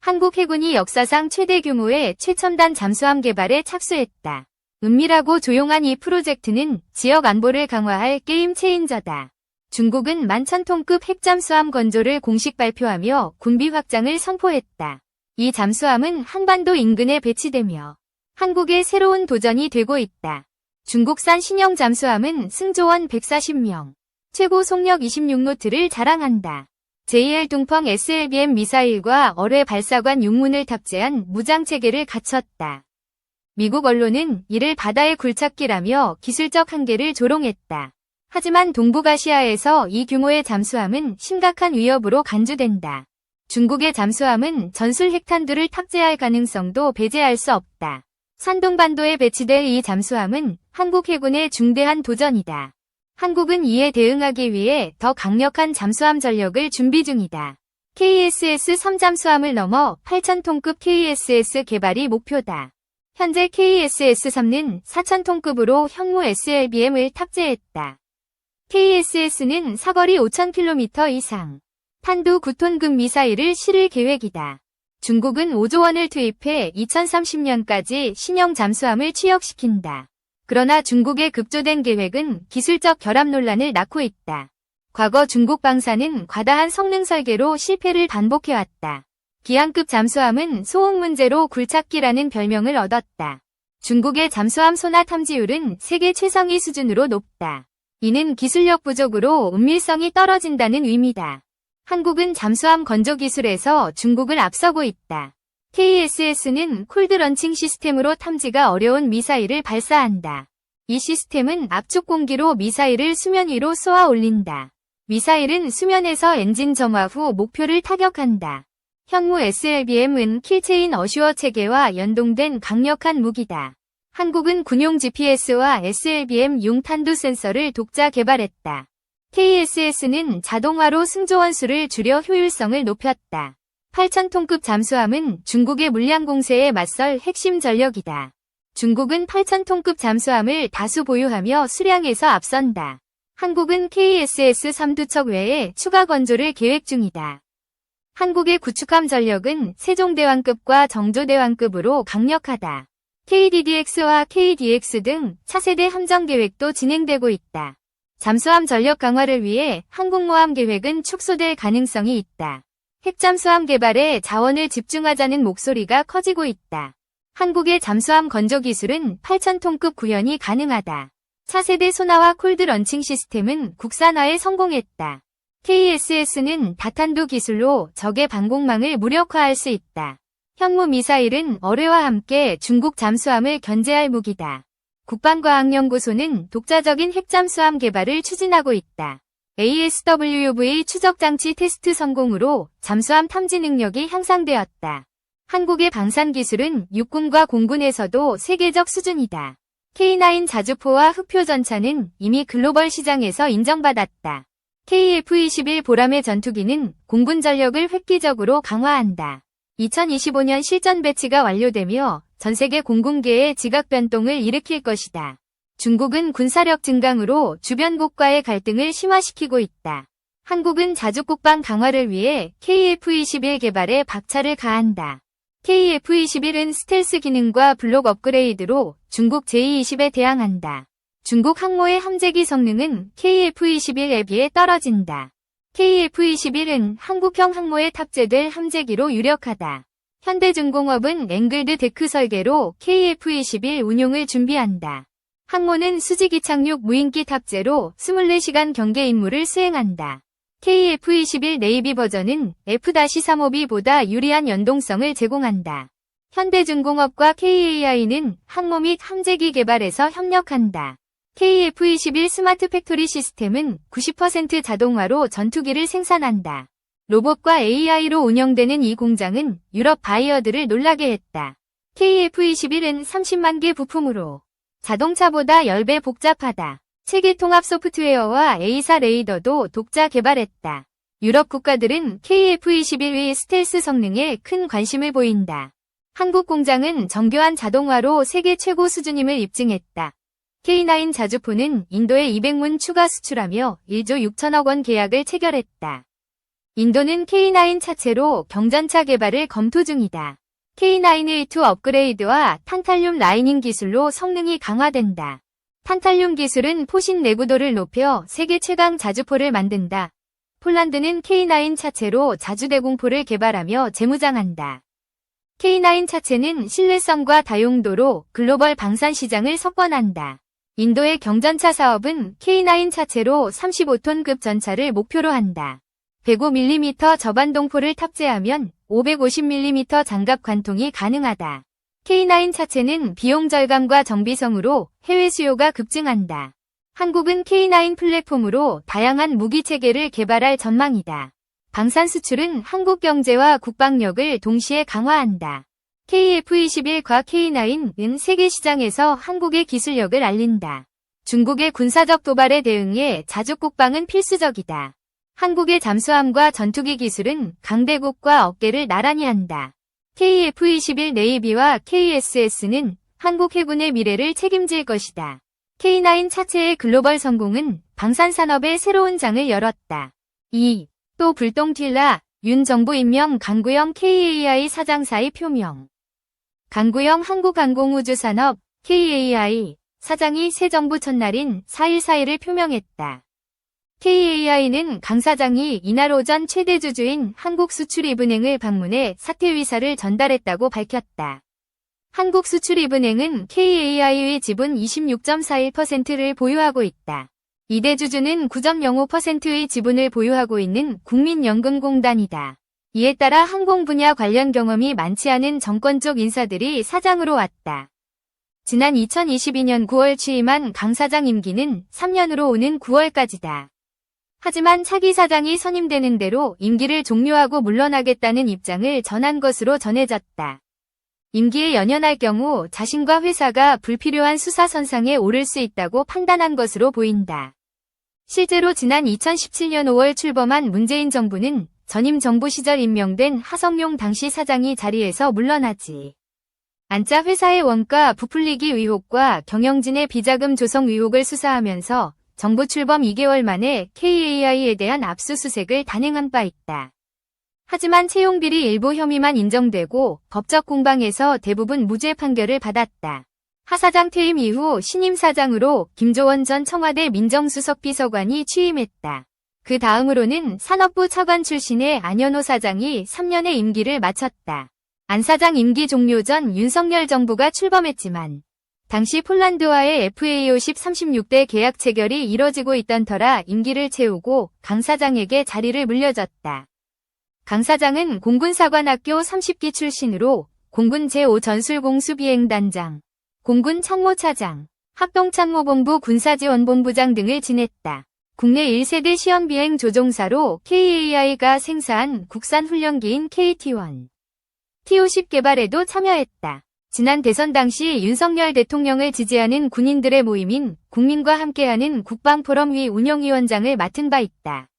한국 해군이 역사상 최대 규모의 최첨단 잠수함 개발에 착수했다. 은밀하고 조용한 이 프로젝트는 지역 안보를 강화할 게임 체인저다. 중국은 11,000톤급 핵잠수함 건조를 공식 발표하며 군비 확장을 선포했다. 이 잠수함은 한반도 인근에 배치되며 한국의 새로운 도전이 되고 있다. 중국산 신형 잠수함은 승조원 140명, 최고 속력 26노트를 자랑한다. JL-둥펑 SLBM 미사일과 어뢰 발사관 6문을 탑재한 무장체계를 갖췄다. 미국 언론은 이를 바다의 굴착기라며 기술적 한계를 조롱했다. 하지만 동북아시아에서 이 규모의 잠수함은 심각한 위협으로 간주된다. 중국의 잠수함은 전술 핵탄두를 탑재할 가능성도 배제할 수 없다. 산둥반도에 배치될 이 잠수함은 한국 해군의 중대한 도전이다. 한국은 이에 대응하기 위해 더 강력한 잠수함 전력을 준비 중이다. KSS-3 잠수함을 넘어 8,000톤급 KSS 개발이 목표다. 현재 KSS-3는 4,000톤급으로 현무 SLBM을 탑재했다. KSS는 사거리 5,000km 이상, 탄두 9톤급 미사일을 실을 계획이다. 중국은 5조 원을 투입해 2030년까지 신형 잠수함을 취역시킨다. 그러나 중국의 급조된 계획은 기술적 결함 논란을 낳고 있다. 과거 중국 방사는 과다한 성능 설계로 실패를 반복해왔다. 기항급 잠수함은 소음 문제로 굴착기라는 별명을 얻었다. 중국의 잠수함 소나 탐지율은 세계 최상위 수준으로 높다. 이는 기술력 부족으로 은밀성이 떨어진다는 의미다. 한국은 잠수함 건조 기술에서 중국을 앞서고 있다. KSS는 콜드 런칭 시스템으로 탐지가 어려운 미사일을 발사한다. 이 시스템은 압축 공기로 미사일을 수면 위로 쏘아 올린다. 미사일은 수면에서 엔진 점화 후 목표를 타격한다. 현무 SLBM은 킬체인 어슈어 체계와 연동된 강력한 무기다. 한국은 군용 GPS와 SLBM용 탄두 센서를 독자 개발했다. KSS는 자동화로 승조원 수를 줄여 효율성을 높였다. 8,000톤급 잠수함은 중국의 물량 공세에 맞설 핵심 전력이다. 중국은 8,000톤급 잠수함을 다수 보유하며 수량에서 앞선다. 한국은 KSS-3 2척 외에 추가 건조를 계획 중이다. 한국의 구축함 전력은 세종대왕급과 정조대왕급으로 강력하다. KDDX와 KDX 등 차세대 함정 계획도 진행되고 있다. 잠수함 전력 강화를 위해 항공모함 계획은 축소될 가능성이 있다. 핵잠수함 개발에 자원을 집중하자는 목소리가 커지고 있다. 한국의 잠수함 건조 기술은 8,000톤급 구현이 가능하다. 차세대 소나와 콜드 런칭 시스템은 국산화에 성공했다. KSS는 다탄두 기술로 적의 방공망을 무력화할 수 있다. 현무 미사일은 어뢰와 함께 중국 잠수함을 견제할 무기다. 국방과학연구소는 독자적인 핵잠수함 개발을 추진하고 있다. ASWV 추적장치 테스트 성공으로 잠수함 탐지 능력이 향상되었다. 한국의 방산기술은 육군과 공군에서도 세계적 수준이다. K9 자주포와 흑표전차는 이미 글로벌 시장에서 인정받았다. KF-21 보람의 전투기는 공군 전력을 획기적으로 강화한다. 2025년 실전 배치가 완료되며 전세계 공군계의 지각 변동을 일으킬 것이다. 중국은 군사력 증강으로 주변국과의 갈등을 심화시키고 있다. 한국은 자주국방 강화를 위해 KF-21 개발에 박차를 가한다. KF-21은 스텔스 기능과 블록 업그레이드로 중국 제20에 대항한다. 중국 항모의 함재기 성능은 KF-21에 비해 떨어진다. KF-21은 한국형 항모에 탑재될 함재기로 유력하다. 현대중공업은 앵글드 데크 설계로 KF-21 운용을 준비한다. 항모는 수직 이착륙 무인기 탑재로 24시간 경계 임무를 수행한다. KF-21 네이비 버전은 F-352보다 유리한 연동성을 제공한다. 현대중공업과 KAI는 항모 및 함재기 개발에서 협력한다. KF-21 스마트 팩토리 시스템은 90% 자동화로 전투기를 생산한다. 로봇과 AI로 운영되는 이 공장은 유럽 바이어들을 놀라게 했다. KF-21은 30만 개 부품으로 자동차보다 10배 복잡하다. 체계 통합 소프트웨어와 A사 레이더도 독자 개발했다. 유럽 국가들은 KF-21의 스텔스 성능에 큰 관심을 보인다. 한국 공장은 정교한 자동화로 세계 최고 수준임을 입증했다. K9 자주포는 인도에 200문 추가 수출하며 1조 6천억 원 계약을 체결했다. 인도는 K9 차체로 경전차 개발을 검토 중이다. K9A2 업그레이드와 탄탈륨 라이닝 기술로 성능이 강화된다. 탄탈륨 기술은 포신 내구도를 높여 세계 최강 자주포를 만든다. 폴란드는 K9 차체로 자주대공포를 개발하며 재무장한다. K9 차체는 신뢰성과 다용도로 글로벌 방산 시장을 석권한다. 인도의 경전차 사업은 K9 차체로 35톤급 전차를 목표로 한다. 105mm 저반동포를 탑재하면 550mm 장갑 관통이 가능하다. K9 차체는 비용 절감과 정비성으로 해외 수요가 급증한다. 한국은 K9 플랫폼으로 다양한 무기 체계를 개발할 전망이다. 방산 수출은 한국 경제와 국방력을 동시에 강화한다. KF-21과 K9은 세계 시장에서 한국의 기술력을 알린다. 중국의 군사적 도발에 대응해 자주 국방은 필수적이다. 한국의 잠수함과 전투기 기술은 강대국과 어깨를 나란히 한다. KF-21 네이비와 KSS는 한국 해군의 미래를 책임질 것이다. K9 차체의 글로벌 성공은 방산산업의 새로운 장을 열었다. 2. 또 불똥 튈라, 윤 정부 임명 강구영 KAI 사장사의 표명. 강구영 한국항공우주산업 KAI 사장이 새 정부 첫날인 4일 사의를 표명했다. KAI는 강 사장이 이날 오전 최대 주주인 한국수출입은행을 방문해 사퇴 의사를 전달했다고 밝혔다. 한국수출입은행은 KAI의 지분 26.41%를 보유하고 있다. 이대 주주는 9.05%의 지분을 보유하고 있는 국민연금공단이다. 이에 따라 항공 분야 관련 경험이 많지 않은 정권 쪽 인사들이 사장으로 왔다. 지난 2022년 9월 취임한 강 사장 임기는 3년으로 오는 9월까지다. 하지만 차기 사장이 선임되는 대로 임기를 종료하고 물러나겠다는 입장을 전한 것으로 전해졌다. 임기에 연연할 경우 자신과 회사가 불필요한 수사선상에 오를 수 있다고 판단한 것으로 보인다. 실제로 지난 2017년 5월 출범한 문재인 정부는 전임 정부 시절 임명된 하성룡 당시 사장이 자리에서 물러나지 않자 회사의 원가 부풀리기 의혹과 경영진의 비자금 조성 의혹을 수사하면서 정부 출범 2개월 만에 KAI에 대한 압수수색을 단행한 바 있다. 하지만 채용비리 일부 혐의만 인정되고 법적 공방에서 대부분 무죄 판결을 받았다. 하 사장 퇴임 이후 신임 사장으로 김조원 전 청와대 민정수석 비서관이 취임했다. 그 다음으로는 산업부 차관 출신의 안현호 사장이 3년의 임기를 마쳤다. 안 사장 임기 종료 전 윤석열 정부가 출범했지만 당시 폴란드와의 FA50 36대 계약 체결이 이뤄지고 있던 터라 임기를 채우고 강 사장에게 자리를 물려줬다. 강 사장은 공군사관학교 30기 출신으로 공군 제5전술공수비행단장, 공군 참모차장, 합동참모본부 군사지원본부장 등을 지냈다. 국내 1세대 시험비행 조종사로 KAI가 생산한 국산훈련기인 KT-1, T-50 개발에도 참여했다. 지난 대선 당시 윤석열 대통령을 지지하는 군인들의 모임인 국민과 함께하는 국방포럼 위 운영위원장을 맡은 바 있다.